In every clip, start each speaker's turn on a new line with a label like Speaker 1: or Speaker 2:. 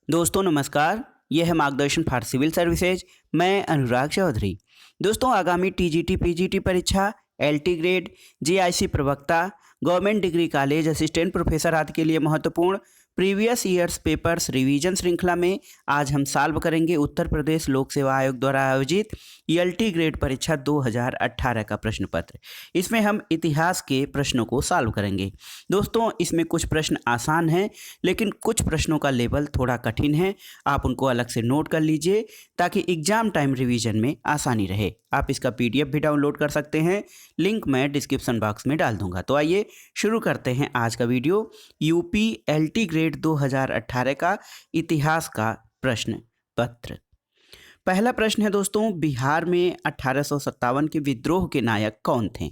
Speaker 1: दोस्तों नमस्कार। यह है मार्गदर्शन फॉर सिविल सर्विसेज। मैं अनुराग चौधरी। दोस्तों आगामी टीजीटी पीजीटी परीक्षा, एलटी ग्रेड, जीआईसी प्रवक्ता, government degree college assistant professor आदि के लिए महत्वपूर्ण प्रीवियस ईयर्स पेपर्स रिवीजन श्रृंखला में आज हम सॉल्व करेंगे उत्तर प्रदेश लोक सेवा आयोग द्वारा आयोजित एलटी ग्रेड परीक्षा 2018 का प्रश्न पत्र। इसमें हम इतिहास के प्रश्नों को सॉल्व करेंगे। दोस्तों इसमें कुछ प्रश्न आसान हैं, लेकिन कुछ प्रश्नों का लेवल थोड़ा कठिन है। आप उनको अलग से नोट कर लीजिए ताकि एग्जाम टाइम रिवीजन में आसानी रहे। आप इसका पीडीएफ भी डाउनलोड कर सकते हैं, लिंक मैं डिस्क्रिप्शन बॉक्स में डाल दूंगा। तो आइए शुरू करते हैं आज का वीडियो। यूपी एलटी ग्रेड 2018 का इतिहास का प्रश्न पत्र। पहला प्रश्न है दोस्तों, बिहार में 1857 के विद्रोह के नायक कौन थे?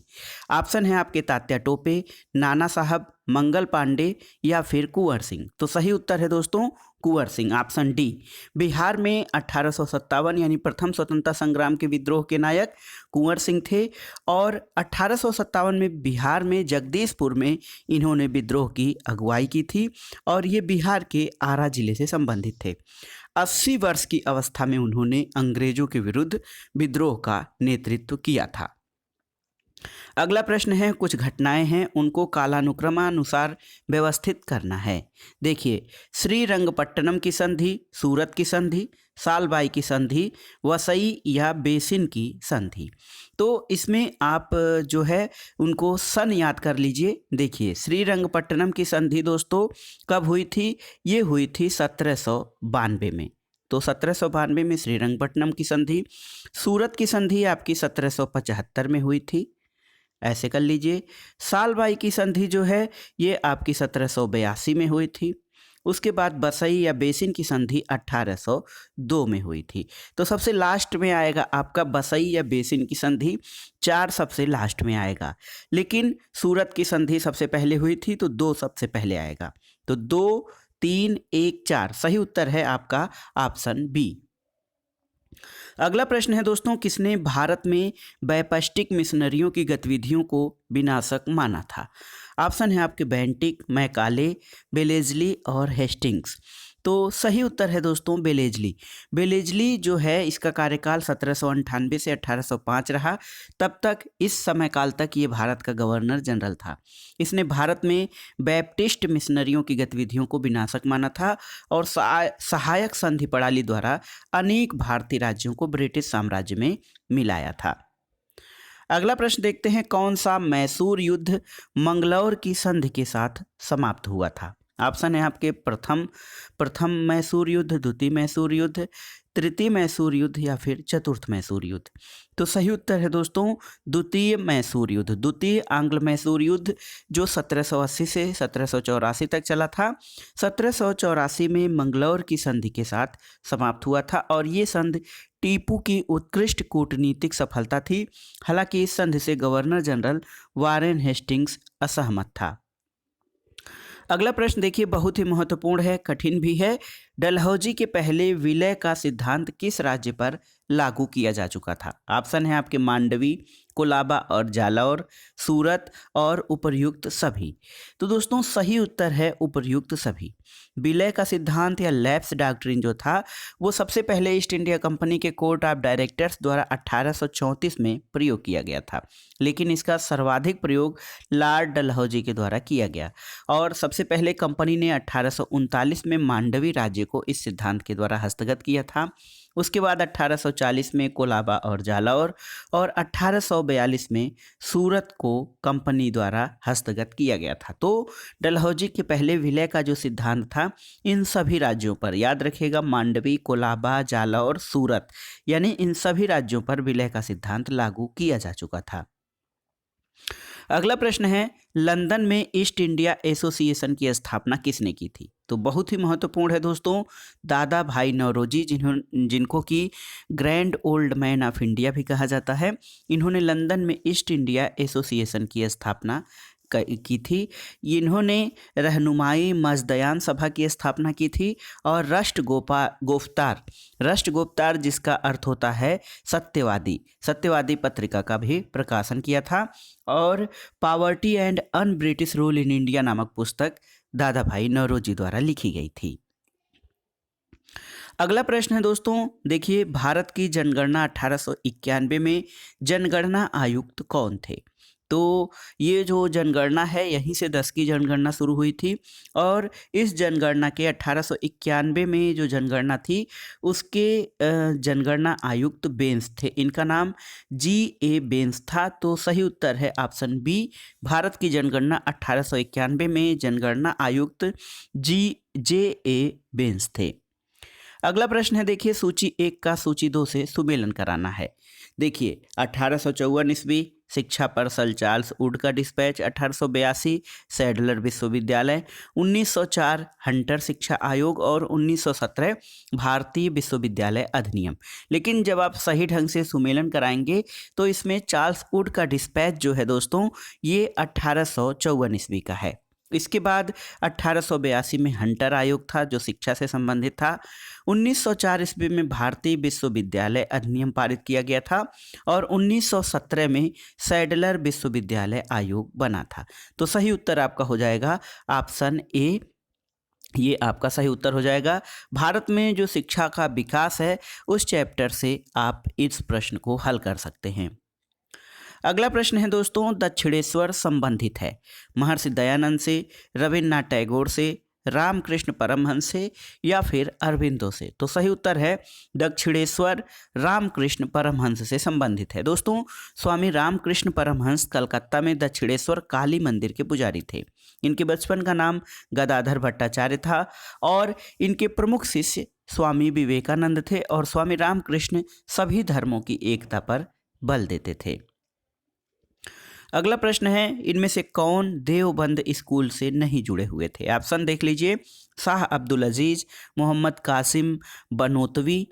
Speaker 1: ऑप्शन है आपके तात्या टोपे, नाना साहब, मंगल पांडे या फिर कुंवर सिंह। तो सही उत्तर है दोस्तों कुंवर सिंह, ऑप्शन डी। बिहार में 1857 यानी प्रथम स्वतंत्रता संग्राम के विद्रोह के नायक कुंवर सिंह थे और 1857 में बिहार में जगदीशपुर में इन्होंने विद्रोह की अगुवाई की थी और ये बिहार के आरा जिले से संबंधित थे। 80 वर्ष की अवस्था में उन्होंने अंग्रेजों के विरुद्ध विद्रोह का नेतृत्व किया था। अगला प्रश्न है, कुछ घटनाएं हैं उनको कालानुक्रमानुसार व्यवस्थित करना है। देखिए, श्रीरंगपट्टनम की संधि, सूरत की संधि, सालबाई की संधि, वसई या बेसिन की संधि। तो इसमें आप जो है उनको सन याद कर लीजिए। देखिए, श्रीरंगपट्टनम की संधि दोस्तों कब हुई थी? ये हुई थी 1792 में। तो 1792 में श्रीरंगपट्टनम की संधि। सूरत की संधि आपकी 1775 में हुई थी, ऐसे कर लीजिए। सालबाई की संधि जो है ये आपकी 1782 में हुई थी। उसके बाद बसई या बेसिन की संधि 1802 में हुई थी। तो सबसे लास्ट में आएगा आपका बसई या बेसिन की संधि, 4 सबसे लास्ट में आएगा। लेकिन सूरत की संधि सबसे पहले हुई थी तो 2 सबसे पहले आएगा। तो 2, 3, 1, 4 सही उत्तर है आपका ऑप्शन बी। अगला प्रश्न है दोस्तों, किसने भारत में बैपस्टिक मिशनरियों की गतिविधियों को विनाशक माना था? ऑप्शन है आपके बेंटिक, मैकाले, बेलेजली और हेस्टिंग्स। तो सही उत्तर है दोस्तों बेलेजली। बेलेजली जो है इसका कार्यकाल 1798 से 1805 रहा। तब तक इस समय काल तक ये भारत का गवर्नर जनरल था। इसने भारत में बैप्टिस्ट मिशनरियों की गतिविधियों को विनाशक माना था और सहायक संधि प्रणाली द्वारा अनेक भारतीय राज्यों को ब्रिटिश साम्राज्य में मिलाया था। अगला प्रश्न देखते हैं, कौन सा मैसूर युद्ध मंगलौर की संधि के साथ समाप्त हुआ था? ऑप्शन है आपके प्रथम मैसूर युद्ध, द्वितीय मैसूर युद्ध, तृतीय मैसूर युद्ध या फिर चतुर्थ मैसूर युद्ध। तो सही उत्तर है दोस्तों द्वितीय मैसूर युद्ध, द्वितीय आंग्ल मैसूर युद्ध जो 1780 से 1784 तक चला था। 1784 में मंगलौर की संधि के साथ समाप्त हुआ था और ये संधि टीपू की उत्कृष्ट कूटनीतिक सफलता थी। हालांकि इस संधि से गवर्नर जनरल वारेन हेस्टिंग्स असहमत था। अगला प्रश्न देखिए, बहुत ही महत्वपूर्ण है, कठिन भी है। डलहौजी के पहले विलय का सिद्धांत किस राज्य पर लागू किया जा चुका था? ऑप्शन है आपके मांडवी, कोलाबा और जालौर, सूरत और उपर्युक्त सभी। तो दोस्तों सही उत्तर है उपर्युक्त सभी। विलय का सिद्धांत या लैप्स डॉक्ट्रिन जो था वो सबसे पहले ईस्ट इंडिया कंपनी के कोर्ट ऑफ डायरेक्टर्स द्वारा 1834 में प्रयोग किया गया था, लेकिन इसका सर्वाधिक प्रयोग लॉर्ड डलहौजी के द्वारा किया गया और सबसे पहले कंपनी ने 1839 में मांडवी राज्य को इस सिद्धांत के द्वारा हस्तगत किया था। उसके बाद 1840 में कोलाबा और जालौर और 1842 में सूरत को कंपनी द्वारा हस्तगत किया गया था। तो डलहौजी के पहले विलय का जो सिद्धांत था इन सभी राज्यों पर, याद रखिएगा, मांडवी, कोलाबा, जालौर, सूरत, यानी इन सभी राज्यों पर विलय का सिद्धांत लागू किया जा चुका था। अगला प्रश्न है, लंदन में ईस्ट इंडिया एसोसिएशन की स्थापना किसने की थी? तो बहुत ही महत्वपूर्ण है दोस्तों, दादा भाई नौरोजी, जिनको कि grand old man of India भी कहा जाता है। इन्होंने लंदन में ईस्ट इंडिया एसोसिएशन की स्थापना की थी। इन्होंने रहनुमाई मजदयान सभा की स्थापना की थी और राष्ट्रगोप्तार जिसका अर्थ होता है सत्यवादी पत्रिका का भी प्रकाशन किया था और poverty and un British rule in India नामक पुस्तक दादा भाई नौरोजी द्वारा लिखी गई थी। अगला प्रश्न है दोस्तों, देखिए भारत की जनगणना 1891 में जनगणना आयुक्त कौन थे? तो ये जो जनगणना है यहीं से 10 की जनगणना शुरू हुई थी और इस जनगणना के 1891 में जो जनगणना थी उसके जनगणना आयुक्त बेंस थे। इनका नाम G.A. बेंस था। तो सही उत्तर है ऑप्शन बी। भारत की जनगणना 1891 में जनगणना आयुक्त J.A. बेंस थे। अगला प्रश्न है, देखिए सूची 1 का सूची 2 से सुमेलन कराना है। देखिए 1854 ईस्वी शिक्षा पर सर चार्ल्स वुड का डिस्पैच, 1882 सैडलर विश्वविद्यालय, 1904 हंटर शिक्षा आयोग और 1917 भारतीय विश्वविद्यालय अधिनियम। लेकिन जब आप सही ढंग से सुमेलन कराएंगे तो इसमें चार्ल्स वुड का डिस्पैच जो है दोस्तों ये 1854 ईस्वी का है। इसके बाद 1882 में हंटर आयोग था जो शिक्षा से संबंधित था। 1904 ईस्वी में भारतीय विश्वविद्यालय अधिनियम पारित किया गया था और 1917 में सैडलर विश्वविद्यालय आयोग बना था। तो सही उत्तर आपका हो जाएगा ऑप्शन ए। ये आपका सही उत्तर हो जाएगा। भारत में जो शिक्षा का विकास है उस चैप्टर से आप इस प्रश्न को हल कर सकते हैं। अगला प्रश्न है दोस्तों, दक्षिणेश्वर संबंधित है महर्षि दयानंद से, रविन्द्रनाथ टैगोर से, रामकृष्ण परमहंस से या फिर अरविंदो से? तो सही उत्तर है दक्षिणेश्वर रामकृष्ण परमहंस से संबंधित है। दोस्तों स्वामी रामकृष्ण परमहंस कलकत्ता में दक्षिणेश्वर काली मंदिर के पुजारी थे। इनके बचपन का नाम गदाधर भट्टाचार्य था और इनके प्रमुख शिष्य स्वामी विवेकानंद थे और स्वामी रामकृष्ण सभी धर्मों की एकता पर बल देते थे। अगला प्रश्न है, इनमें से कौन देवबंद स्कूल से नहीं जुड़े हुए थे? ऑप्शन देख लीजिए, शाह अब्दुल अजीज, मोहम्मद कासिम बनोतवी,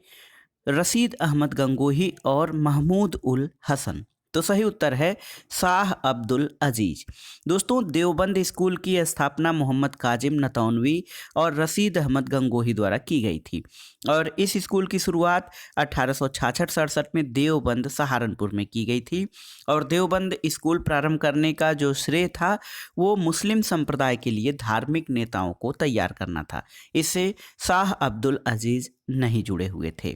Speaker 1: रशीद अहमद गंगोही और महमूद उल हसन। तो सही उत्तर है शाह अब्दुल अजीज। दोस्तों देवबंद स्कूल की स्थापना मोहम्मद काजिम नतौनवी और रशीद अहमद गंगोही द्वारा की गई थी और इस स्कूल की शुरुआत 1866-67 में देवबंद सहारनपुर में की गई थी और देवबंद स्कूल प्रारंभ करने का जो श्रेय था वो मुस्लिम संप्रदाय के लिए धार्मिक नेताओं को तैयार करना था। इससे शाह अब्दुल अजीज नहीं जुड़े हुए थे।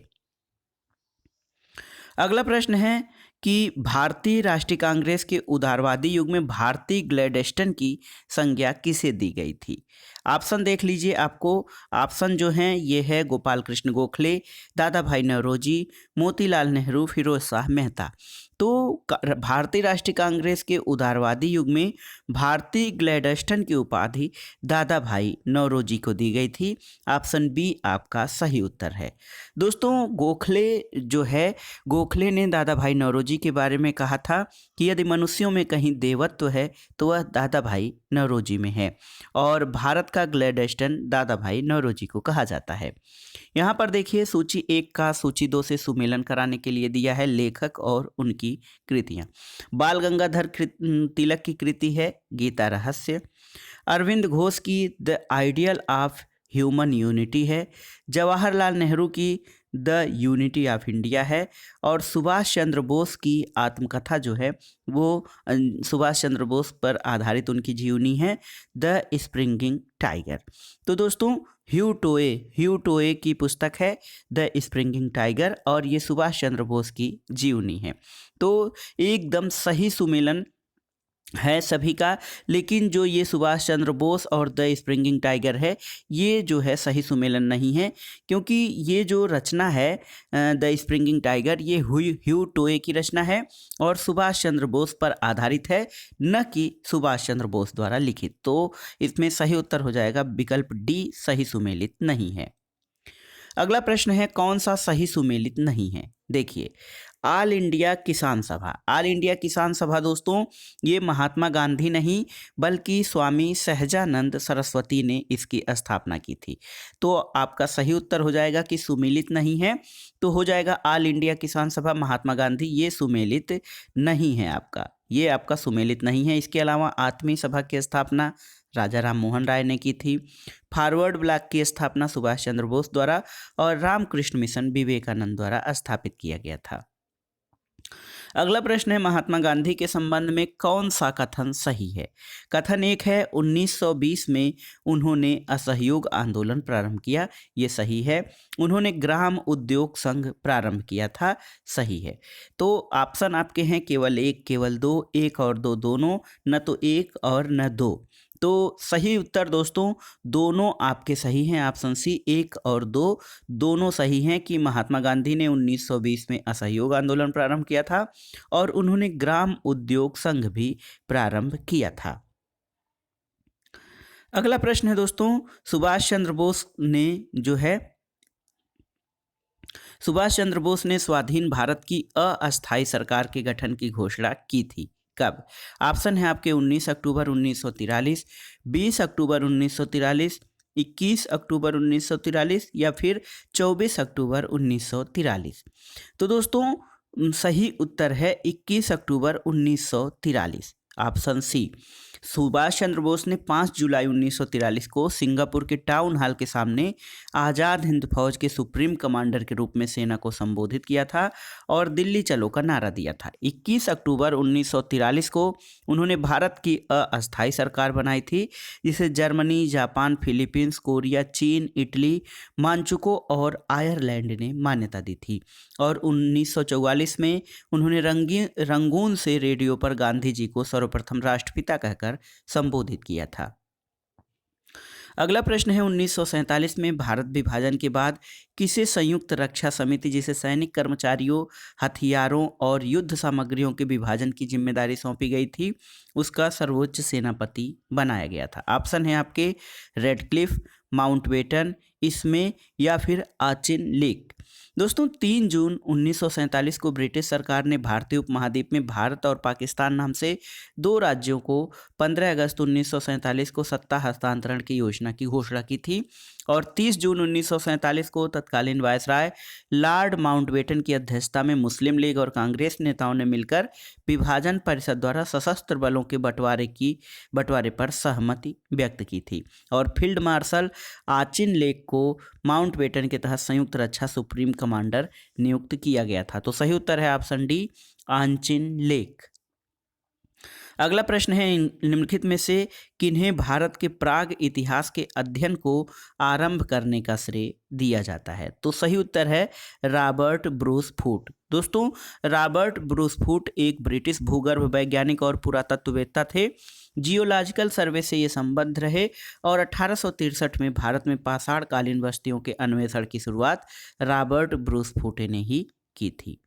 Speaker 1: अगला प्रश्न है कि भारतीय राष्ट्रीय कांग्रेस के उदारवादी युग में भारतीय ग्लैडस्टन की संज्ञा किसे दी गई थी? ऑप्शन देख लीजिए। आपको ऑप्शन जो हैं ये है गोपाल कृष्ण गोखले, दादा भाई नौरोजी, मोतीलाल नेहरू, फिरोज शाह मेहता। तो भारतीय राष्ट्रीय कांग्रेस के उदारवादी युग में भारतीय ग्लैडस्टन की उपाधि दादा भाई नौरोजी को दी गई थी। ऑप्शन बी आपका सही उत्तर है। दोस्तों गोखले जो है, गोखले ने दादा भाई नौरोजी के बारे में कहा था कि यदि मनुष्यों में कहीं देवत्व है तो वह दादा भाई नौरोजी में है और भारत का ग्लैडस्टन दादा भाई नौरोजी को कहा जाता है। यहाँ पर देखिए सूची 1 का सूची 2 से सुमेलन कराने के लिए दिया है लेखक और उनकी कृतियाँ। बाल गंगाधर तिलक की कृति है गीता रहस्य, अरविंद घोष की the ideal of human unity है, जवाहरलाल नेहरू की द यूनिटी ऑफ इंडिया है और सुभाष चंद्र बोस की आत्मकथा जो है वो सुभाष चंद्र बोस पर आधारित उनकी जीवनी है द स्प्रिंगिंग टाइगर। तो दोस्तों ह्यू टोए की पुस्तक है द स्प्रिंगिंग टाइगर और ये सुभाष चंद्र बोस की जीवनी है। तो एकदम सही सुमेलन है सभी का, लेकिन जो ये सुभाष चंद्र बोस और द स्प्रिंगिंग टाइगर है ये जो है सही सुमेलन नहीं है, क्योंकि ये जो रचना है द स्प्रिंगिंग टाइगर ये ह्यू टोए की रचना है और सुभाष चंद्र बोस पर आधारित है, न कि सुभाष चंद्र बोस द्वारा लिखित। तो इसमें सही उत्तर हो जाएगा विकल्प डी, सही सुमेलित नहीं है। अगला प्रश्न है कौन सा सही सुमेलित नहीं है? देखिए ऑल इंडिया किसान सभा। ऑल इंडिया किसान सभा दोस्तों ये महात्मा गांधी नहीं बल्कि स्वामी सहजानंद सरस्वती ने इसकी स्थापना की थी। तो आपका सही उत्तर हो जाएगा कि सुमेलित नहीं है, तो हो जाएगा ऑल इंडिया किसान सभा महात्मा गांधी, ये सुमेलित नहीं है आपका, ये आपका सुमेलित नहीं है। इसके अलावा आत्मीय सभा की स्थापना राजा राम मोहन राय ने की थी, फॉरवर्ड ब्लॉक की स्थापना सुभाष चंद्र बोस द्वारा और रामकृष्ण मिशन विवेकानंद द्वारा स्थापित किया गया था। अगला प्रश्न है, महात्मा गांधी के संबंध में कौन सा कथन सही है? कथन एक है 1920 में उन्होंने असहयोग आंदोलन प्रारंभ किया, ये सही है। उन्होंने ग्राम उद्योग संघ प्रारंभ किया था, सही है। तो ऑप्शन आपके हैं केवल एक, केवल दो, एक और दो दोनों, न तो एक और न दो। तो सही उत्तर दोस्तों दोनों आपके सही हैं। ऑप्शन सी एक और दो दोनों सही हैं कि महात्मा गांधी ने 1920 में असहयोग आंदोलन प्रारंभ किया था और उन्होंने ग्राम उद्योग संघ भी प्रारंभ किया था। अगला प्रश्न है दोस्तों, सुभाष चंद्र बोस ने स्वाधीन भारत की अस्थायी सरकार के गठन की घोषणा की थी, कब? ऑप्शन है आपके 19 अक्टूबर 1943, 20 अक्टूबर 1943, 21 अक्टूबर 1943 या फिर 24 अक्टूबर 1943। तो दोस्तों सही उत्तर है 21 अक्टूबर 1943, ऑप्शन सी। सुभाष चंद्र बोस ने 5 जुलाई 1943 को सिंगापुर के टाउन हॉल के सामने आज़ाद हिंद फौज के सुप्रीम कमांडर के रूप में सेना को संबोधित किया था और दिल्ली चलो का नारा दिया था। 21 अक्टूबर 1943 को उन्होंने भारत की अस्थायी सरकार बनाई थी, जिसे जर्मनी, जापान, फिलीपींस, कोरिया, चीन, इटली, मांचुको और आयरलैंड ने मान्यता दी थी। और 1944 में उन्होंने रंगून से रेडियो पर गांधी जी को सर्वप्रथम राष्ट्रपिता कहकर संबोधित किया था। अगला प्रश्न है 1947 में भारत विभाजन के बाद किसे संयुक्त रक्षा समिति, जिसे सैनिक कर्मचारियों, हथियारों और युद्ध सामग्रियों के विभाजन की जिम्मेदारी सौंपी गई थी, उसका सर्वोच्च सेनापति बनाया गया था? ऑप्शन है आपके रेडक्लिफ, माउंटबेटन, इसमें या फिर आचिन लेक। दोस्तों 3 जून 1947 को ब्रिटिश सरकार ने भारतीय उपमहाद्वीप में भारत और पाकिस्तान नाम से 2 राज्यों को 15 अगस्त 1947 को सत्ता हस्तांतरण की योजना की घोषणा की थी और 30 जून 1947 को तत्कालीन वायसराय लॉर्ड माउंटबेटन की अध्यक्षता में मुस्लिम लीग और कांग्रेस नेताओं ने मिलकर विभाजन परिषद द्वारा सशस्त्र बलों के बंटवारे पर सहमति व्यक्त की थी और फील्ड मार्शल आचिन लेक को माउंटबेटन के तहत संयुक्त रक्षा सुप्रीम कमांडर नियुक्त किया गया था। तो सही उत्तर है ऑप्शन डी, आचिन लेक। अगला प्रश्न है निम्नलिखित में से किन्हें भारत के प्राग इतिहास के अध्ययन को आरंभ करने का श्रेय दिया जाता है? तो सही उत्तर है रॉबर्ट ब्रूस फूट। दोस्तों रॉबर्ट ब्रूस फूट एक ब्रिटिश भूगर्भ वैज्ञानिक और पुरातत्ववेत्ता थे। जियोलॉजिकल सर्वे से ये संबद्ध रहे और 1863 में भारत में पाषाणकालीन बस्तियों के अन्वेषण की शुरुआत रॉबर्ट ब्रूस फूटे ने ही की थी।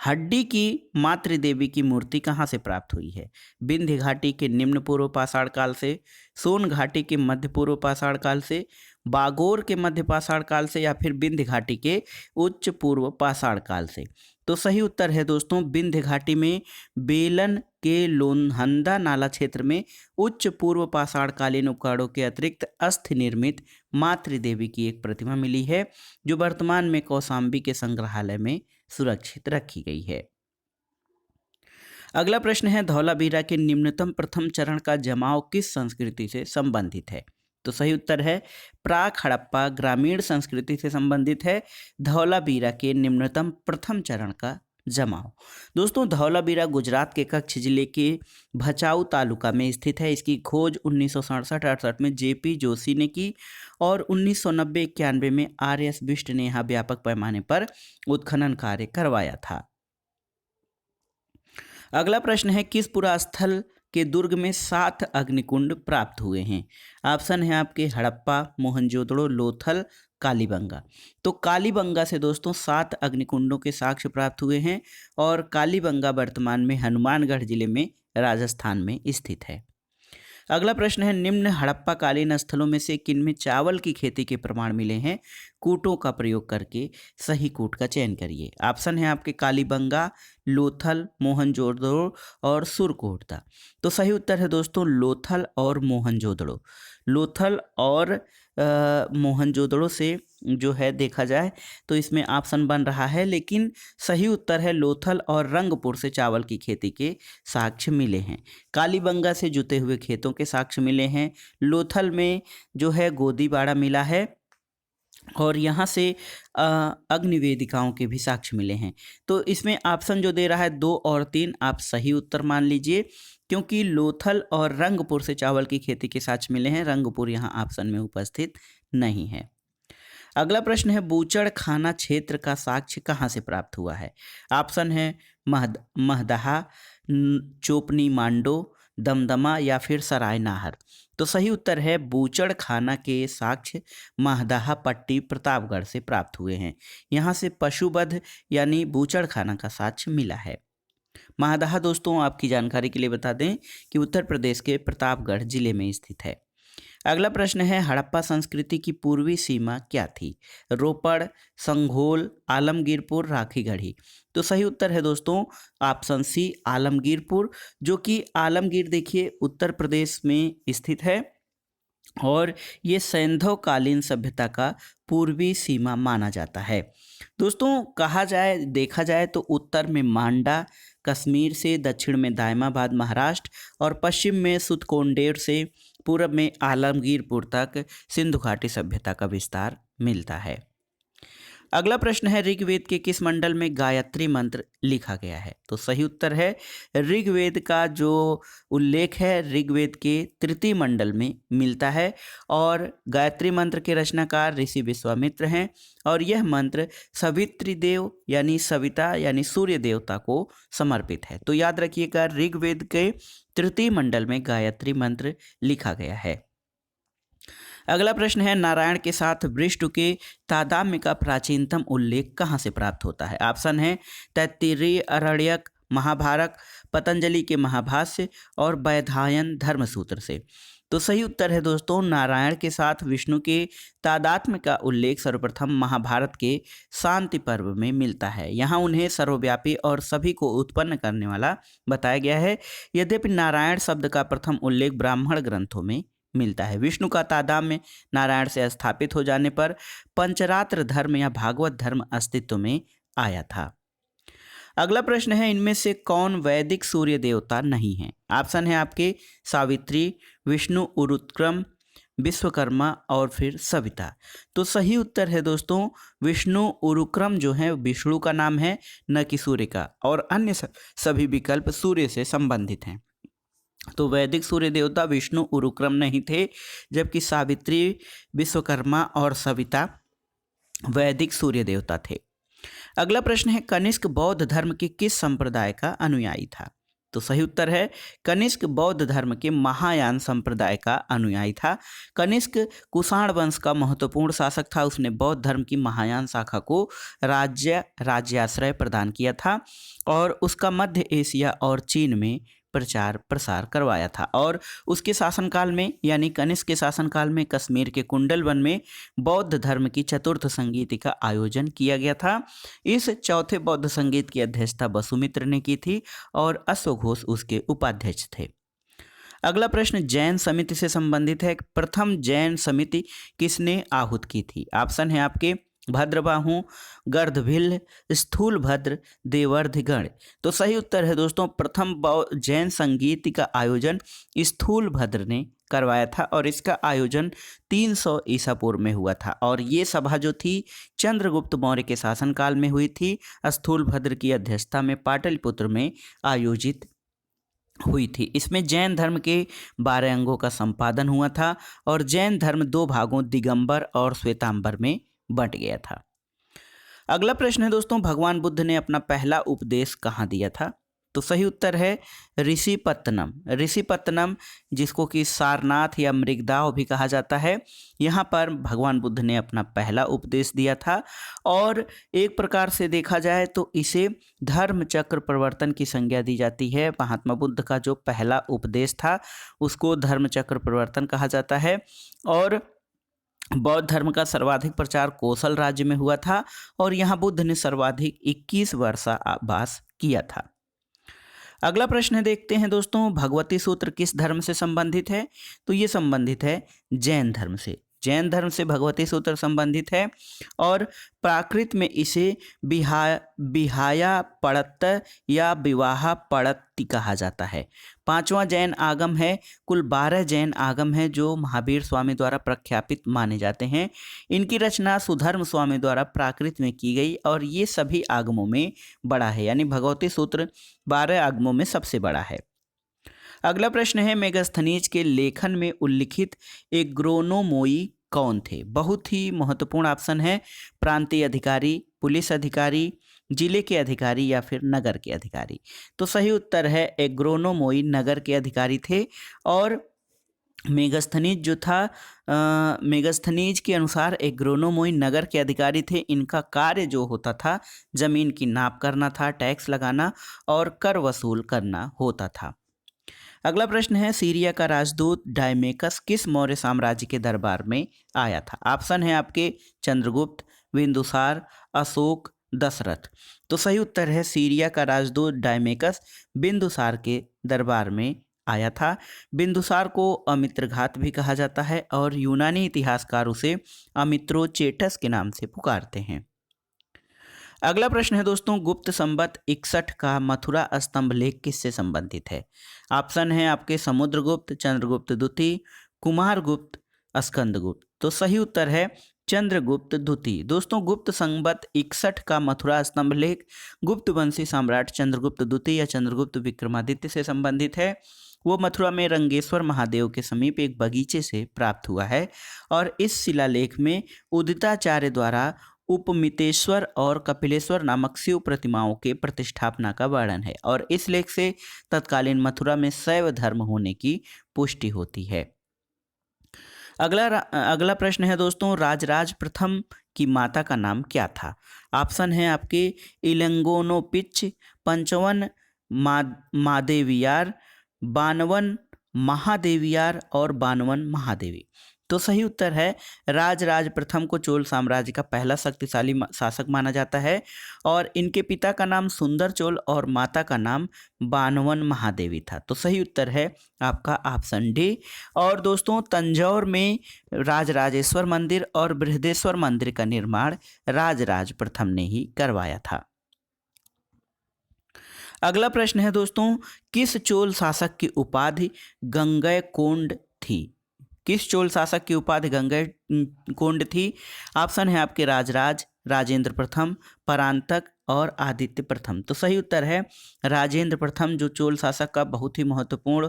Speaker 1: हड्डी की मातृदेवी की मूर्ति कहाँ से प्राप्त हुई है? विंध्य घाटी के निम्न पूर्व पाषाण काल से, सोन घाटी के मध्य पूर्व पाषाण काल से, बागोर के मध्य पाषाण काल से या फिर विंध्य घाटी के उच्च पूर्व पाषाण काल से? तो सही उत्तर है दोस्तों विंध्य घाटी में बेलन के लोनहंदा नाला क्षेत्र में उच्च पूर्व पाषाणकालीन उपकरणों के अतिरिक्त अस्थि निर्मित मातृदेवी की एक प्रतिमा मिली है, जो वर्तमान में कौशाम्बी के संग्रहालय में सुरक्षित रखी गई है। अगला प्रश्न है धौलावीरा के निम्नतम प्रथम चरण का जमाव किस संस्कृति से संबंधित है? तो सही उत्तर है प्राक हड़प्पा ग्रामीण संस्कृति से संबंधित है धौलावीरा के निम्नतम प्रथम चरण का जमाव। दोस्तों धौलावीरा गुजरात के कच्छ जिले के भचाऊ तालुका में स्थित है। इसकी खोज 1967-68 में जेपी जोशी ने की और 1990-91 में आर.एस. बिष्ट ने यहाँ व्यापक पैमाने पर उत्खनन कार्य करवाया था। अगला प्रश्न है किस पुरास्थल के दुर्ग में 7 अग्निकुंड प्राप्त हुए हैं? ऑप्शन है आपके हड़प्पा, मोहनजोदड़ो, लोथल, कालीबंगा। तो कालीबंगा से दोस्तों 7 अग्निकुंडों के साक्ष्य प्राप्त हुए हैं और कालीबंगा वर्तमान में हनुमानगढ़ जिले में राजस्थान में स्थित है। अगला प्रश्न है निम्न हड़प्पा कालीन स्थलों में से किनमें चावल की खेती के प्रमाण मिले हैं? कूटों का प्रयोग करके सही कूट का चयन करिए। ऑप्शन है आपके कालीबंगा, लोथल, मोहनजोदड़ो और सुरकोटदा। तो सही उत्तर है दोस्तों लोथल और मोहनजोदड़ो। लोथल और मोहनजोदड़ो से जो है देखा जाए तो इसमें ऑप्शन बन रहा है, लेकिन सही उत्तर है लोथल और रंगपुर से चावल की खेती के साक्ष्य मिले हैं। कालीबंगा से जुते हुए खेतों के साक्ष्य मिले हैं। लोथल में जो है गोदीबाड़ा मिला है और यहाँ से अग्निवेदिकाओं के भी साक्ष्य मिले हैं। तो इसमें ऑप्शन जो दे रहा है 2 और 3 आप सही उत्तर मान लीजिए, क्योंकि लोथल और रंगपुर से चावल की खेती के साक्ष्य मिले हैं। रंगपुर यहाँ ऑप्शन में उपस्थित नहीं है। अगला प्रश्न है बूचड़ खाना क्षेत्र का साक्ष्य कहाँ से प्राप्त हुआ है। ऑप्शन है महदहा, चोपनी मांडो, दमदमा या फिर सराय नाहर। तो सही उत्तर है बूचड़ खाना के साक्ष्य महदहा पट्टी प्रतापगढ़ से प्राप्त हुए हैं। यहाँ से पशुवध यानी बूचड़ खाना का साक्ष्य मिला है। महदहा दोस्तों आपकी जानकारी के लिए बता दें कि उत्तर प्रदेश के प्रतापगढ़ जिले में स्थित है। अगला प्रश्न है हड़प्पा संस्कृति की पूर्वी सीमा क्या थी। रोपड़, संघोल, आलमगीरपुर, राखीगढ़ी। तो सही उत्तर है दोस्तों ऑप्शन सी आलमगीरपुर, जो कि आलमगीर देखिए उत्तर प्रदेश में स्थित है और ये सैंधव कालीन सभ्यता का पूर्वी सीमा माना जाता है। दोस्तों कहा जाए देखा जाए तो उत्तर में मांडा कश्मीर से, दक्षिण में दायमाबाद महाराष्ट्र और पश्चिम में सुतकोंडेर से, पूर्व में आलमगीरपुर तक सिंधु घाटी सभ्यता का विस्तार मिलता है। अगला प्रश्न है ऋग्वेद के किस मंडल में गायत्री मंत्र लिखा गया है। तो सही उत्तर है ऋग्वेद का जो उल्लेख है ऋग्वेद के तृतीय मंडल में मिलता है और गायत्री मंत्र के रचनाकार ऋषि विश्वामित्र हैं और यह मंत्र सवित्री देव यानी सविता यानी सूर्य देवता को समर्पित है। तो याद रखिएगा ऋग्वेद के तृतीय मंडल में गायत्री मंत्र लिखा गया है। अगला प्रश्न है नारायण के साथ विष्णु के तादात्म्य का प्राचीनतम उल्लेख कहाँ से प्राप्त होता है। ऑप्शन है तैत्तिरीय अरण्यक, महाभारत, पतंजलि के महाभाष्य और वैधायन धर्मसूत्र से। तो सही उत्तर है दोस्तों नारायण के साथ विष्णु के तादात्म्य का उल्लेख सर्वप्रथम महाभारत के शांति पर्व में मिलता है। यहाँ उन्हें सर्वव्यापी और सभी को उत्पन्न करने वाला बताया गया है। यद्यपि नारायण शब्द का प्रथम उल्लेख ब्राह्मण ग्रंथों में मिलता है। विष्णु का तादात्म्य नारायण से स्थापित हो जाने पर पंचरात्र धर्म या भागवत धर्म अस्तित्व में आया था। अगला प्रश्न है इनमें से कौन वैदिक सूर्य देवता नहीं है। ऑप्शन है आपके सावित्री, विष्णु उरुक्रम, विश्वकर्मा और फिर सविता। तो सही उत्तर है दोस्तों विष्णु उरुक्रम जो है विष्णु का नाम है न कि सूर्य का, और अन्य सभी विकल्प सूर्य से संबंधित हैं। तो वैदिक सूर्य देवता विष्णु उरुक्रम नहीं थे, जबकि सावित्री, विश्वकर्मा और सविता वैदिक सूर्य देवता थे। अगला प्रश्न है कनिष्क बौद्ध धर्म के किस संप्रदाय का अनुयायी था। तो सही उत्तर है कनिष्क बौद्ध धर्म के महायान संप्रदाय का अनुयायी था। कनिष्क कुषाण वंश का महत्वपूर्ण शासक था। उसने बौद्ध धर्म की महायान शाखा को राज्याश्रय प्रदान किया था और उसका मध्य एशिया और चीन में प्रचार प्रसार करवाया था। और उसके शासनकाल में यानी कनिष्क के शासनकाल में कश्मीर के कुंडल वन में बौद्ध धर्म की चतुर्थ संगीति का आयोजन किया गया था। इस चौथे बौद्ध संगीत की अध्यक्षता वसुमित्र ने की थी और अश्वघोष उसके उपाध्यक्ष थे। अगला प्रश्न जैन समिति से संबंधित है। प्रथम जैन समिति किसने आहूत की थी। ऑप्शन है आपके भद्रबाहु, गर्दभिल्ल, स्थूलभद्र, देवर्धिगण। तो सही उत्तर है दोस्तों प्रथम जैन संगीत का आयोजन स्थूलभद्र ने करवाया था और इसका आयोजन 300 ईसा पूर्व में हुआ था और ये सभा जो थी चंद्रगुप्त मौर्य के शासनकाल में हुई थी। स्थूलभद्र की अध्यक्षता में पाटलिपुत्र में आयोजित हुई थी। इसमें जैन धर्म के 12 अंगों का संपादन हुआ था और जैन धर्म 2 भागों दिगंबर और श्वेतांबर में बंट गया था। अगला प्रश्न है दोस्तों भगवान बुद्ध ने अपना पहला उपदेश कहाँ दिया था। तो सही उत्तर है ऋषिपत्तनम। ऋषिपत्तनम जिसको कि सारनाथ या मृगदाव भी कहा जाता है, यहाँ पर भगवान बुद्ध ने अपना पहला उपदेश दिया था और एक प्रकार से देखा जाए तो इसे धर्म चक्र प्रवर्तन की संज्ञा दी जाती है। महात्मा बुद्ध का जो पहला उपदेश था उसको धर्म चक्र प्रवर्तन कहा जाता है और बौद्ध धर्म का सर्वाधिक प्रचार कौशल राज्य में हुआ था और यहाँ बुद्ध ने सर्वाधिक 21 वर्षावास किया था। अगला प्रश्न देखते हैं दोस्तों भगवती सूत्र किस धर्म से संबंधित है। तो ये संबंधित है जैन धर्म से। जैन धर्म से भगवती सूत्र संबंधित है और प्राकृत में इसे बिहाया पड़त या विवाह पड़ती कहा जाता है। पांचवा जैन आगम है। कुल 12 जैन आगम है जो महावीर स्वामी द्वारा प्रख्यापित माने जाते हैं। इनकी रचना सुधर्म स्वामी द्वारा प्राकृत में की गई और ये सभी आगमों में बड़ा है, यानी भगवती सूत्र 12 आगमों में सबसे बड़ा है। अगला प्रश्न है, मेगस्थनीज के लेखन में उल्लिखित एग्रोनोमोई कौन थे? बहुत ही महत्वपूर्ण ऑप्शन है। प्रांतीय अधिकारी, पुलिस अधिकारी, जिले के अधिकारी या फिर नगर के अधिकारी। तो सही उत्तर है एग्रोनोमोई नगर के अधिकारी थे। और मेगस्थनीज जो था, मेगस्थनीज के अनुसार एग्रोनोमोई नगर के अधिकारी थे। इनका कार्य जो होता था जमीन की नाप करना था, टैक्स लगाना और कर वसूल करना होता था। अगला प्रश्न है, सीरिया का राजदूत डायमेकस किस मौर्य साम्राज्य के दरबार में आया था? ऑप्शन है आपके चंद्रगुप्त, बिंदुसार, अशोक, दशरथ। तो सही उत्तर है सीरिया का राजदूत डायमेकस बिंदुसार के दरबार में आया था। बिंदुसार को अमित्रघात भी कहा जाता है और यूनानी इतिहासकार उसे अमित्रोचेटस के नाम से पुकारते हैं। अगला प्रश्न है दोस्तों, गुप्त संवत 61 का मथुरा स्तंभ लेख किससे संबंधित है? ऑप्शन है आपके समुद्रगुप्त, चंद्रगुप्त द्वितीय, कुमारगुप्त, स्कंदगुप्त। तो सही उत्तर है चंद्रगुप्त द्वितीय। दोस्तों, गुप्त संवत 61 का मथुरा स्तंभ लेख गुप्त वंशी सम्राट चंद्रगुप्त द्वितीय या चंद्रगुप्त विक्रमादित्य से संबंधित है। वो मथुरा में रंगेश्वर महादेव के समीप एक बगीचे से प्राप्त हुआ है और इस शिलालेख में उदिताचार्य द्वारा उपमितेश्वर और कपिलेश्वर नामक शिव प्रतिमाओं के प्रतिष्ठापना का वर्णन है और इस लेख से तत्कालीन मथुरा में शैव धर्म होने की पुष्टि होती है। अगला प्रश्न है दोस्तों, राजराज प्रथम की माता का नाम क्या था? ऑप्शन है आपके इलंगोनोपिच, पंचवन मादेवियार, बानवन महादेवियार और बानवन महादेवी। तो सही उत्तर है राजराज प्रथम को चोल साम्राज्य का पहला शक्तिशाली शासक माना जाता है और इनके पिता का नाम सुंदर चोल और माता का नाम बानवन महादेवी था। तो सही उत्तर है आपका ऑप्शन डी। और दोस्तों, तंजौर में राजराजेश्वर मंदिर और बृहदेश्वर मंदिर का निर्माण राजराज प्रथम ने ही करवाया था। अगला प्रश्न है दोस्तों, किस चोल शासक की उपाधि गंगैकोंड थी? किस चोल शासक की उपाधि गंगैकोंड थी? ऑप्शन है आपके राजराज, राजेंद्र प्रथम, परांतक और आदित्य प्रथम। तो सही उत्तर है राजेंद्र प्रथम, जो चोल शासक का बहुत ही महत्वपूर्ण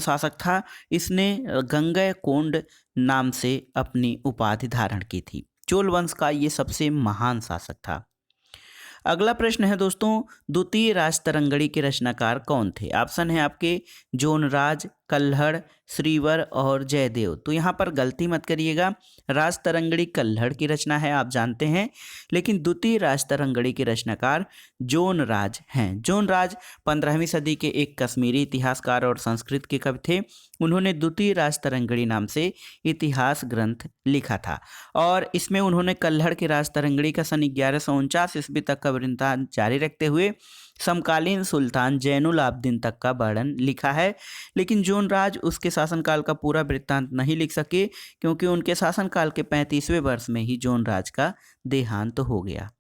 Speaker 1: शासक था। इसने गंगैकोंड नाम से अपनी उपाधि धारण की थी। चोल वंश का ये सबसे महान शासक था। अगला प्रश्न है दोस्तों, द्वितीय राजतरंगड़ी के रचनाकार कौन थे? ऑप्शन है आपके जोनराज, कल्हड़, श्रीवर और जयदेव। तो यहाँ पर गलती मत करिएगा, राजतरंगड़ी कल्हड़ की रचना है, आप जानते हैं, लेकिन द्वितीय राजतरंगड़ी के रचनाकार जोनराज हैं। जोनराज 15वीं सदी के एक कश्मीरी इतिहासकार और संस्कृत के कवि थे। उन्होंने द्वितीय राजतरंगड़ी नाम से इतिहास ग्रंथ लिखा था और इसमें उन्होंने कल्हड़ के राजतरंगड़ी का सन 1149 ईस्वी तक का वृत्तांत जारी रखते हुए समकालीन सुल्तान जैनुल आब्दीन तक का वर्णन लिखा है। लेकिन जोनराज उसके शासनकाल का पूरा वृत्तांत नहीं लिख सके क्योंकि उनके शासनकाल के 35वें वर्ष में ही जोनराज का देहांत हो गया।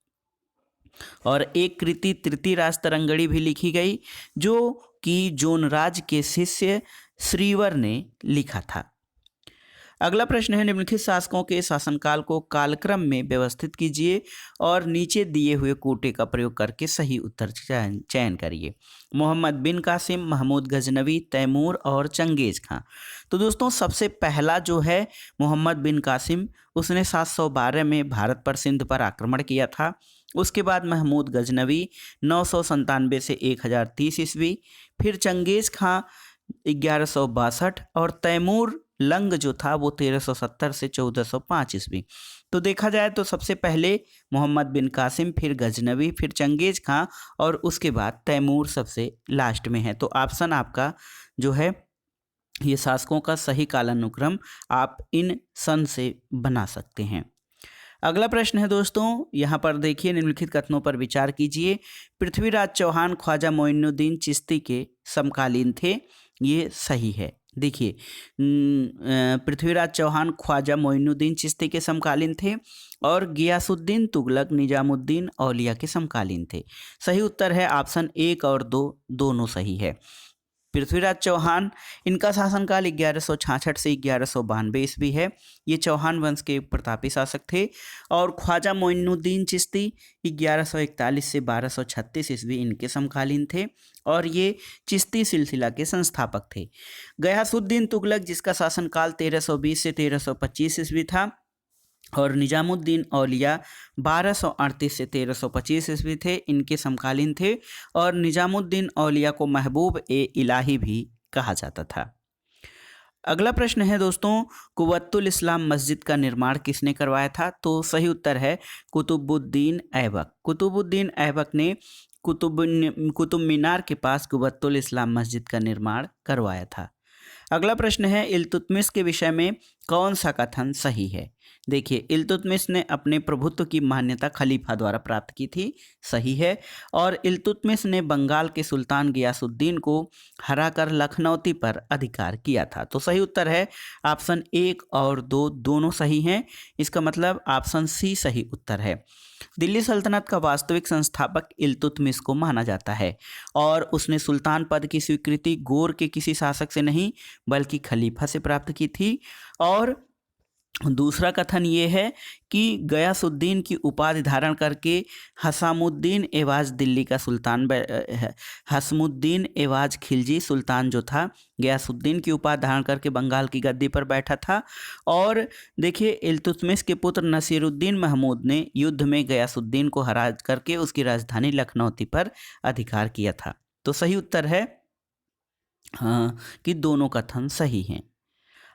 Speaker 1: और एक कृति तृतीय राजतरंगड़ी भी लिखी गई जो कि जोनराज के शिष्य श्रीवर ने लिखा था। अगला प्रश्न है, निम्नलिखित शासकों के शासनकाल को कालक्रम में व्यवस्थित कीजिए और नीचे दिए हुए कोटे का प्रयोग करके सही उत्तर चयन करिए। मोहम्मद बिन कासिम, महमूद गजनवी, तैमूर और चंगेज खां। तो दोस्तों, सबसे पहला जो है मोहम्मद बिन कासिम, उसने 712 में भारत पर सिंध पर आक्रमण किया था। उसके बाद महमूद गजनवी 997 से 1030 ईस्वी, फिर चंगेज खां 1162 और तैमूर लंग जो था वो 1370 से 1405 ईस्वी। तो देखा जाए तो सबसे पहले मोहम्मद बिन कासिम, फिर गजनवी, फिर चंगेज खां और उसके बाद तैमूर सबसे लास्ट में है। तो ऑप्शन आपका जो है ये शासकों का सही कालानुक्रम आप इन सन से बना सकते हैं। अगला प्रश्न है दोस्तों, यहाँ पर देखिए, निम्नलिखित कथनों पर विचार कीजिए। पृथ्वीराज चौहान ख्वाजा मोइनुद्दीन चिश्ती के समकालीन थे, ये सही है। देखिए, पृथ्वीराज चौहान ख्वाजा मोइनुद्दीन चिश्ती के समकालीन थे और गियासुद्दीन तुगलक निजामुद्दीन औलिया के समकालीन थे। सही उत्तर है ऑप्शन 1 और 2, दोनों सही है। पृथ्वीराज चौहान, इनका शासनकाल 1166 से 1192 ईस्वी है। ये चौहान वंश के एक प्रतापी शासक थे। और ख्वाजा मोइनुद्दीन चिश्ती 1141 से 1236 ईस्वी इनके समकालीन थे और ये चिश्ती सिलसिला के संस्थापक थे। गयासुद्दीन तुगलक, जिसका शासनकाल 1320 से 1325 ईस्वी था, और निजामुद्दीन औलिया 1238 से 1325 ईस्वी थे, इनके समकालीन थे। और निजामुद्दीन औलिया को महबूब ए इलाही भी कहा जाता था। अगला प्रश्न है दोस्तों, कुव्वतुल इस्लाम मस्जिद का निर्माण किसने करवाया था? तो सही उत्तर है कुतुबुद्दीन ऐबक। कुतुबुद्दीन ऐबक ने कुतुब मीनार के पास कुव्वतुल इस्लाम मस्जिद का निर्माण करवाया था। अगला प्रश्न है, इल्तुतमिश के विषय में कौन सा कथन सही है? देखिए, इल्तुतमिश ने अपने प्रभुत्व की मान्यता खलीफा द्वारा प्राप्त की थी, सही है। और इल्तुतमिश ने बंगाल के सुल्तान गियासुद्दीन को हराकर लखनौती पर अधिकार किया था। तो सही उत्तर है ऑप्शन 1 और 2, दोनों सही हैं। इसका मतलब ऑप्शन सी सही उत्तर है। दिल्ली सल्तनत का वास्तविक संस्थापक इल्तुतमिश को माना जाता है और उसने सुल्तान पद की स्वीकृति गोर के किसी शासक से नहीं बल्कि खलीफा से प्राप्त की थी। और दूसरा कथन ये है कि गयासुद्दीन की उपाधि धारण करके हसामुद्दीन एवाज दिल्ली का सुल्तान हसमुद्दीन एवाज खिलजी सुल्तान जो था, गयासुद्दीन की उपाधि धारण करके बंगाल की गद्दी पर बैठा था। और देखिए, इल्तुतमिश के पुत्र नसीरुद्दीन महमूद ने युद्ध में गयासुद्दीन को हरा करके उसकी राजधानी लखनौती पर अधिकार किया था। तो सही उत्तर है कि दोनों कथन सही हैं।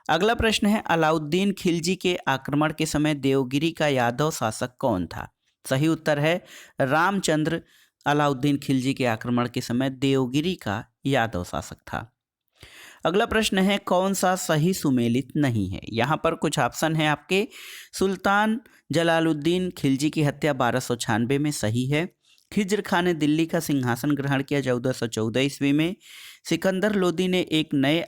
Speaker 1: अगला प्रश्न है, अलाउद्दीन खिलजी के आक्रमण के समय देवगिरी का यादव शासक कौन था? सही उत्तर है रामचंद्र अलाउद्दीन खिलजी के आक्रमण के समय देवगिरी का यादव शासक था। अगला प्रश्न है, कौन सा सही सुमेलित नहीं है? यहाँ पर कुछ ऑप्शन है आपके। सुल्तान जलालुद्दीन खिलजी की हत्या 1296 में सही है। खिज्र खान ने दिल्ली का सिंहासन ग्रहण किया 1414 ईस्वी में। सिकंदर लोदी ने एक नए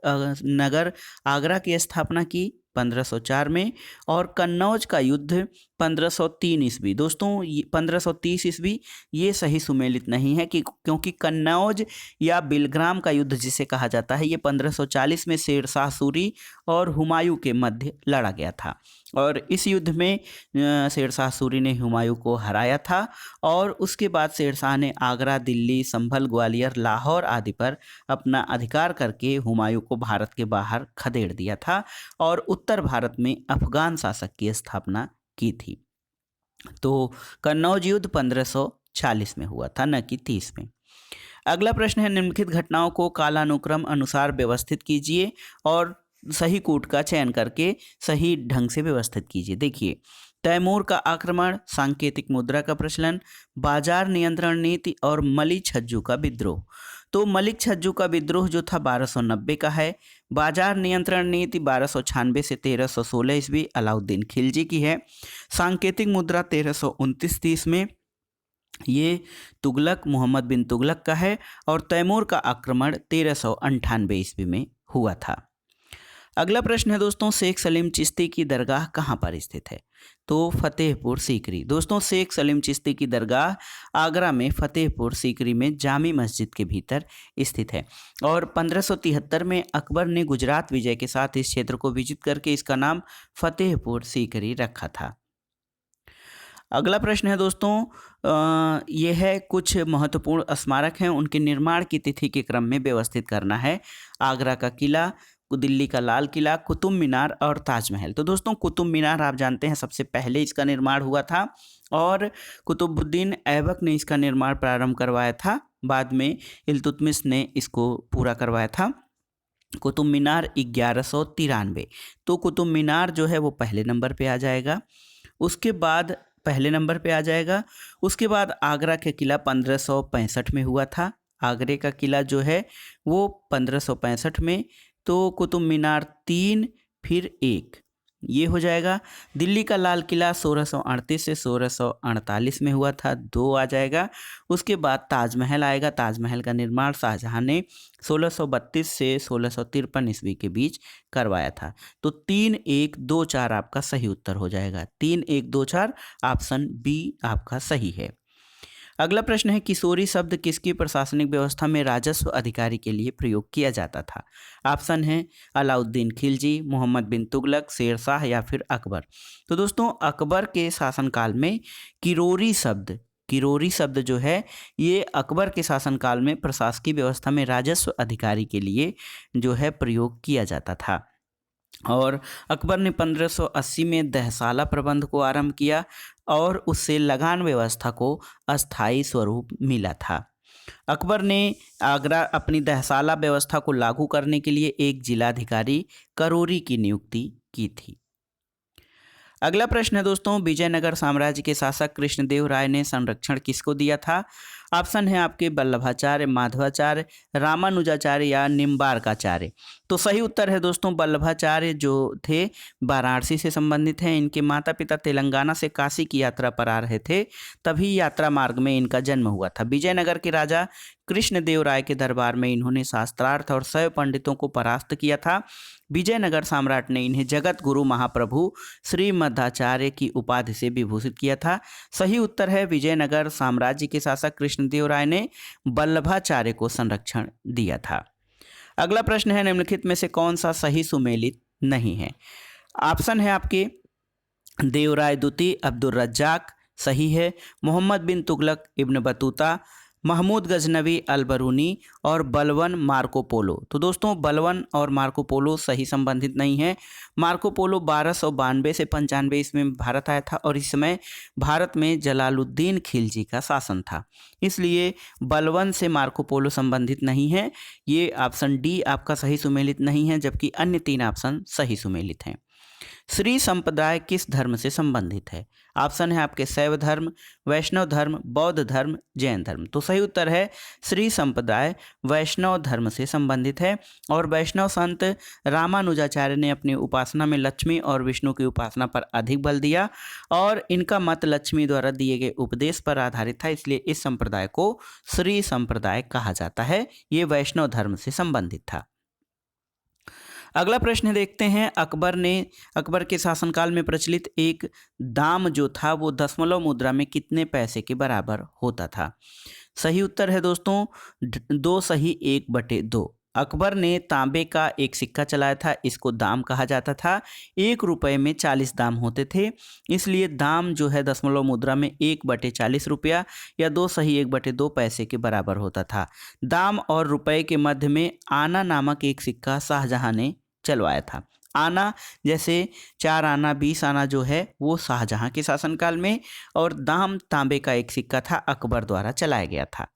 Speaker 1: नगर आगरा की स्थापना की 1504 में। और कन्नौज का युद्ध 1503 ईस्वी। दोस्तों 1530 ईस्वी ये सही सुमेलित नहीं है क्योंकि कन्नौज या बिलग्राम का युद्ध जिसे कहा जाता है ये 1540 में शेरशाह सूरी और हुमायूं के मध्य लड़ा गया था। और इस युद्ध में शेरशाह सूरी ने हुमायूं को हराया था और उसके बाद शेरशाह ने आगरा, दिल्ली, संभल, ग्वालियर, लाहौर आदि पर अपना अधिकार करके हुमायूं को भारत के बाहर खदेड़ दिया था और उत्तर भारत में अफगान शासक की स्थापना की थी। तो कन्नौज युद्ध 1540 में हुआ था, न कि 30 में। अगला प्रश्न है, निम्नलिखित घटनाओं को कालानुक्रम अनुसार व्यवस्थित कीजिए और सही कूट का चयन करके सही ढंग से व्यवस्थित कीजिए। देखिए, तैमूर का आक्रमण, सांकेतिक मुद्रा का प्रचलन, बाजार नियंत्रण नीति और मलिक छज्जू का विद्रोह। तो मलिक छज्जू का विद्रोह जो था 1290 का है। बाजार नियंत्रण नीति 1296 से 1316 ईस्वी अलाउद्दीन खिलजी की है। सांकेतिक मुद्रा 1329-30 में ये तुगलक, मोहम्मद बिन तुगलक का है। और तैमूर का आक्रमण 1398 ईस्वी में हुआ था। अगला प्रश्न है दोस्तों, शेख सलीम चिश्ती की दरगाह कहाँ पर स्थित है? तो फतेहपुर सीकरी। दोस्तों शेख सलीम चिश्ती की दरगाह आगरा में फतेहपुर सीकरी में जामी मस्जिद के भीतर स्थित है। और 1573 में अकबर ने गुजरात विजय के साथ इस क्षेत्र को विजित करके इसका नाम फतेहपुर सीकरी रखा था। अगला प्रश्न है दोस्तों, ये है कुछ महत्वपूर्ण स्मारक हैं, उनके निर्माण की तिथि के क्रम में व्यवस्थित करना है। आगरा का किला, दिल्ली का लाल किला, कुतुब मीनार और ताजमहल। तो दोस्तों कुतुब मीनार आप जानते हैं सबसे पहले इसका निर्माण हुआ था और कुतुबुद्दीन ऐबक ने इसका निर्माण प्रारंभ करवाया था। बाद में इल्तुतमिश ने इसको पूरा करवाया था। कुतुब मीनार 1193। तो कुतुब मीनार जो है वो पहले नंबर पे आ जाएगा। उसके बाद पहले नंबर पे आ जाएगा। उसके बाद आगरा का किला 1565 में हुआ था। आगरे का किला जो है वो 1565 में। तो कुतुब मीनार 3 फिर 1, ये हो जाएगा। दिल्ली का लाल किला 1638 से 1648 में हुआ था, 2 आ जाएगा। उसके बाद ताजमहल आएगा। ताजमहल का निर्माण शाहजहां ने 1632 से 1653 ईस्वी के बीच करवाया था। तो 3, 1, 2, 4 आपका सही उत्तर हो जाएगा। 3, 1, 2, 4 ऑप्शन बी आपका सही है। अगला प्रश्न है, किशोरी शब्द किसकी प्रशासनिक व्यवस्था में राजस्व अधिकारी के लिए प्रयोग किया जाता था? ऑप्शन है अलाउद्दीन खिलजी, मोहम्मद बिन तुगलक, शेरशाह या फिर अकबर। तो दोस्तों अकबर के शासनकाल में किरोरी शब्द जो है ये अकबर के शासनकाल में प्रशासकीय व्यवस्था में राजस्व अधिकारी के लिए जो है प्रयोग किया जाता था। और अकबर ने 1580 में दहसाला प्रबंध को आरंभ किया और उससे लगान व्यवस्था को अस्थायी स्वरूप मिला था। अकबर ने आगरा अपनी दहसाला व्यवस्था को लागू करने के लिए एक जिलाधिकारी करोरी की नियुक्ति की थी। अगला प्रश्न है दोस्तों, विजयनगर साम्राज्य के शासक कृष्णदेव राय ने संरक्षण किसको दिया था? ऑप्शन है आपके वल्लभाचार्य, माधवाचार्य, रामानुजाचार्य या निम्बार्काचार्य। तो सही उत्तर है दोस्तों वल्लभाचार्य जो थे वाराणसी से संबंधित हैं। इनके माता पिता तेलंगाना से काशी की यात्रा पर आ रहे थे, तभी यात्रा मार्ग में इनका जन्म हुआ था। विजयनगर के राजा कृष्णदेव राय के दरबार में इन्होंने शास्त्रार्थ और शैव पंडितों को परास्त किया था। विजयनगर सम्राट ने इन्हें जगत गुरु महाप्रभु श्रीमद्धाचार्य की उपाधि से विभूषित किया था। सही उत्तर है विजयनगर साम्राज्य के शासक कृष्णदेव राय ने वल्लभाचार्य को संरक्षण दिया था। अगला प्रश्न है, निम्नलिखित में से कौन सा सही सुमेलित नहीं है? ऑप्शन है आपके देवराय द्वितीय अब्दुल रज्जाक सही है, मोहम्मद बिन तुगलक इब्न बतूता, महमूद गजनवी अलबरूनी और बलवन मार्को पोलो। तो दोस्तों बलवन और मार्को पोलो सही संबंधित नहीं है। मार्को पोलो 1292 से 95 ईस्वी में भारत आया था और इस समय भारत में जलालुद्दीन खिलजी का शासन था, इसलिए बलवन से मार्को पोलो संबंधित नहीं है। ये ऑप्शन डी आपका सही सुमेलित नहीं है, जबकि अन्य 3 ऑप्शन सही सुमेलित हैं। श्री संप्रदाय किस धर्म से संबंधित है? ऑप्शन है आपके शैव धर्म, वैष्णव धर्म, बौद्ध धर्म, जैन धर्म। तो सही उत्तर है श्री संप्रदाय वैष्णव धर्म से संबंधित है। और वैष्णव संत रामानुजाचार्य ने अपनी उपासना में लक्ष्मी और विष्णु की उपासना पर अधिक बल दिया और इनका मत लक्ष्मी द्वारा दिए गए उपदेश पर आधारित था, इसलिए इस संप्रदाय को श्री संप्रदाय कहा जाता है। ये वैष्णव धर्म से संबंधित था। अगला प्रश्न देखते हैं, अकबर के शासनकाल में प्रचलित एक दाम जो था वो दशमलव मुद्रा में कितने पैसे के बराबर होता था? सही उत्तर है दोस्तों 2 सही 1/2। अकबर ने तांबे का एक सिक्का चलाया था, इसको दाम कहा जाता था। 1 रुपये में 40 दाम होते थे, इसलिए दाम जो है दशमलव मुद्रा में 1/40 रुपया या 2 सही 1/2 पैसे के बराबर होता था। दाम और रुपए के मध्य में आना नामक एक सिक्का शाहजहां ने चलवाया था। आना जैसे 4 आना 20 आना जो है वो शाहजहां के शासनकाल में, और दाम तांबे का एक सिक्का था, अकबर द्वारा चलाया गया था।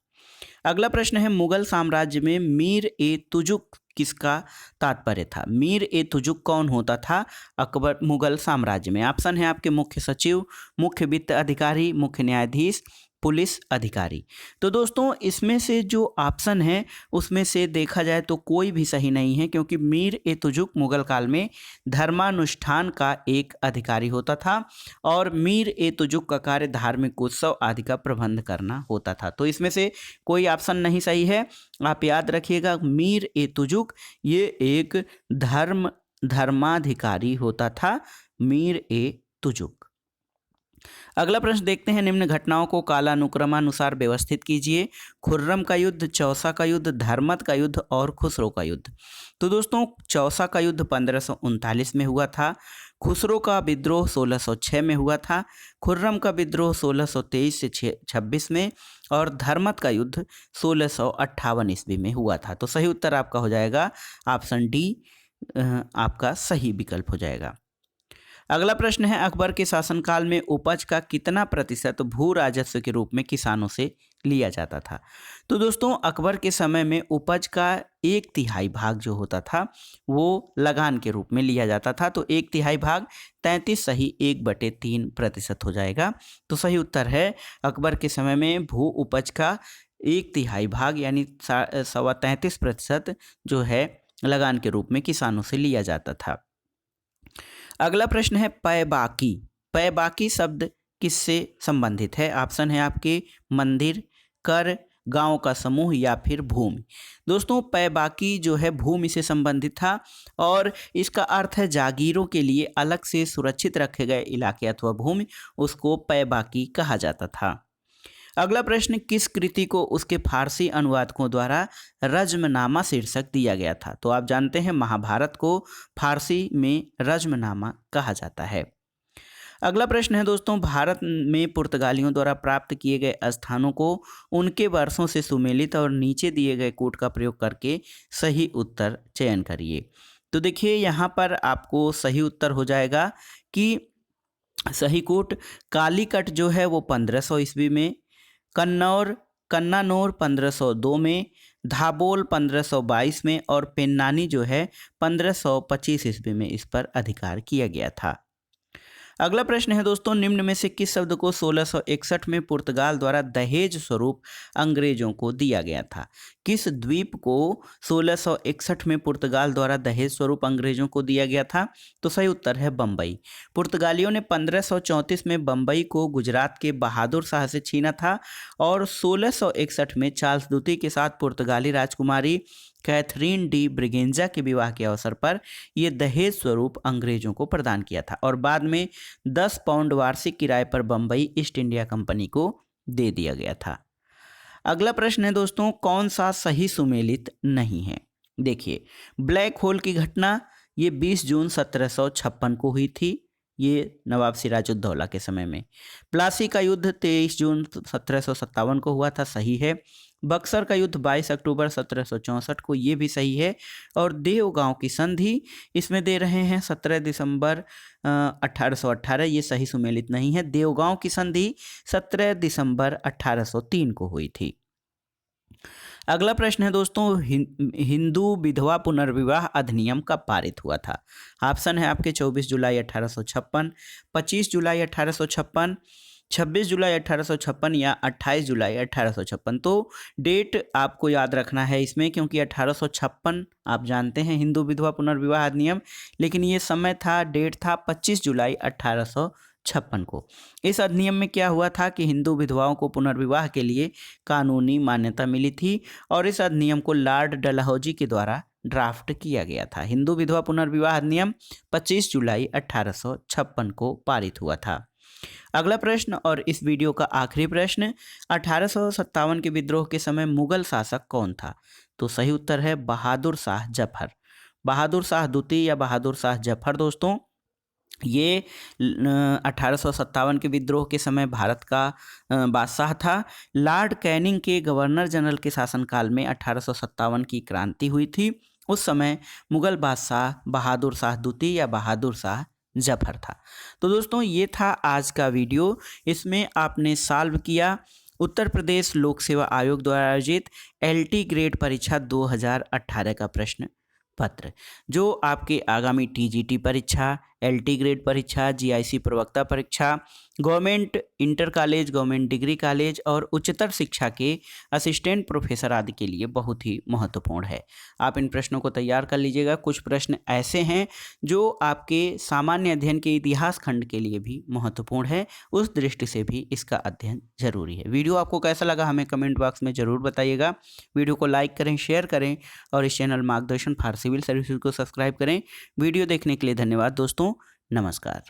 Speaker 1: अगला प्रश्न है, मुगल साम्राज्य में मीर ए तुजुक किसका तात्पर्य था? मीर ए तुजुक कौन होता था अकबर मुगल साम्राज्य में? ऑप्शन है आपके मुख्य सचिव, मुख्य वित्त अधिकारी, मुख्य न्यायाधीश, पुलिस अधिकारी। तो दोस्तों इसमें से जो ऑप्शन है उसमें से देखा जाए तो कोई भी सही नहीं है, क्योंकि मीर ए तुजुक मुगल काल में धर्मानुष्ठान का एक अधिकारी होता था और मीर ए तुजुक का कार्य धार्मिक उत्सव आदि का प्रबंध करना होता था। तो इसमें से कोई ऑप्शन नहीं सही है। आप याद रखिएगा मीर ए तुजुक ये एक धर्माधिकारी होता था, मीर ए तुजुक। अगला प्रश्न देखते हैं, निम्न घटनाओं को कालानुक्रमानुसार व्यवस्थित कीजिए। खुर्रम का युद्ध, चौसा का युद्ध, धर्मत का युद्ध और खुसरो का युद्ध। तो दोस्तों चौसा का युद्ध 1539 में हुआ था, खुसरो का विद्रोह 1606 में हुआ था, खुर्रम का विद्रोह 1623 से 26 में और धर्मत का युद्ध 1658 ईस्वी में हुआ था। तो सही उत्तर आपका हो जाएगा ऑप्शन डी आपका सही विकल्प हो जाएगा। अगला प्रश्न है, अकबर के शासनकाल में उपज का कितना प्रतिशत भू राजस्व के रूप में किसानों से लिया जाता था? तो दोस्तों अकबर के समय में उपज का 1/3 भाग जो होता था वो लगान के रूप में लिया जाता था। तो 1/3 भाग 33 सही 1/3% हो जाएगा। तो सही उत्तर है अकबर के समय में भू उपज का 1/3 भाग यानी 33% जो है लगान के रूप में किसानों से लिया जाता था। अगला प्रश्न है पैबाकी। पैबाकी शब्द किससे संबंधित है? ऑप्शन है आपके मंदिर, कर, गांव का समूह या फिर भूमि। दोस्तों पैबाकी जो है भूमि से संबंधित था और इसका अर्थ है जागीरों के लिए अलग से सुरक्षित रखे गए इलाके अथवा भूमि, उसको पैबाकी कहा जाता था। अगला प्रश्न, किस कृति को उसके फारसी अनुवादकों द्वारा रज्मनामा शीर्षक दिया गया था? तो आप जानते हैं महाभारत को फारसी में रज्मनामा कहा जाता है। अगला प्रश्न है दोस्तों, भारत में पुर्तगालियों द्वारा प्राप्त किए गए स्थानों को उनके वर्षों से सुमेलित और नीचे दिए गए कोड का प्रयोग करके सही उत्तर चयन करिए। तो देखिए यहाँ पर आपको सही उत्तर हो जाएगा कि सही कोट कालीकट जो है वो 1500 ईस्वी में, कन्नानौर 1502 में, धाबोल 1522 में और पेन्नानी जो है 1525 ईस्वी में इस पर अधिकार किया गया था। अगला प्रश्न है दोस्तों, निम्न में से किस शब्द को 1661 में पुर्तगाल द्वारा दहेज स्वरूप अंग्रेजों को दिया गया था? किस द्वीप को 1661 में पुर्तगाल द्वारा दहेज स्वरूप अंग्रेजों को दिया गया था? तो सही उत्तर है बम्बई। पुर्तगालियों ने 1534 में बम्बई को गुजरात के बहादुर शाह से छीना था और 1661 में चार्ल्स द्वितीय के साथ पुर्तगाली राजकुमारी कैथरीन डी ब्रिगेंजा के विवाह के अवसर पर यह दहेज स्वरूप अंग्रेजों को प्रदान किया था और बाद में 10 पाउंड वार्षिक किराए पर बम्बई ईस्ट इंडिया कंपनी को दे दिया गया था। अगला प्रश्न है दोस्तों, कौन सा सही सुमेलित नहीं है? देखिए, ब्लैक होल की घटना ये 20 जून 1756 को हुई थी, ये नवाब सिराजुद्दौला के समय में। प्लासी का युद्ध 23 जून 1757 को हुआ था, सही है। बक्सर का युद्ध 22 अक्टूबर 1764 को, ये भी सही है। और देवगांव की संधि इसमें दे रहे हैं 17 दिसंबर 1818, ये सही सुमेलित नहीं है। देवगांव की संधि 17 दिसंबर 1803 को हुई थी। अगला प्रश्न है दोस्तों, हिंदू विधवा पुनर्विवाह अधिनियम कब पारित हुआ था? ऑप्शन है आपके 24 जुलाई 1856, 25 जुलाई 1856, 26 जुलाई 1856 या 28 जुलाई 1856। तो डेट आपको याद रखना है इसमें, क्योंकि 1856 आप जानते हैं हिंदू विधवा पुनर्विवाह अधिनियम, लेकिन ये समय था, डेट था 25 जुलाई 1856 को। इस अधिनियम में क्या हुआ था कि हिंदू विधवाओं को पुनर्विवाह के लिए कानूनी मान्यता मिली थी और इस अधिनियम को लॉर्ड डलहौजी के द्वारा ड्राफ्ट किया गया था। हिंदू विधवा पुनर्विवाह अधिनियम 25 जुलाई 1856 को पारित हुआ था। अगला प्रश्न और इस वीडियो का आखिरी प्रश्न, 1857 के विद्रोह के समय मुगल शासक कौन था? तो सही उत्तर है बहादुर शाह जफर। बहादुर शाह द्वितीय या बहादुर शाह जफर दोस्तों, ये 1857 के विद्रोह के समय भारत का बादशाह था। लॉर्ड कैनिंग के गवर्नर जनरल के शासनकाल में 1857 की क्रांति हुई थी। उस समय मुगल बादशाह बहादुर शाह द्वितीय या बहादुर शाह जफर था। तो दोस्तों ये था आज का वीडियो। इसमें आपने सॉल्व किया उत्तर प्रदेश लोक सेवा आयोग द्वारा आयोजित LT ग्रेड परीक्षा 2018 का प्रश्न पत्र, जो आपके आगामी TGT परीक्षा, LT ग्रेड परीक्षा, GIC प्रवक्ता परीक्षा, government inter college, government degree college और उच्चतर शिक्षा के असिस्टेंट प्रोफेसर आदि के लिए बहुत ही महत्वपूर्ण है। आप इन प्रश्नों को तैयार कर लीजिएगा। कुछ प्रश्न ऐसे हैं जो आपके सामान्य अध्ययन के इतिहास खंड के लिए भी महत्वपूर्ण है, उस दृष्टि से भी इसका अध्ययन जरूरी है। वीडियो आपको कैसा लगा हमें कमेंट बॉक्स में ज़रूर बताइएगा। वीडियो को लाइक करें, शेयर करें और इस चैनल मार्गदर्शन फॉर सिविल सर्विसेज को सब्सक्राइब करें। वीडियो देखने के लिए धन्यवाद दोस्तों, नमस्कार।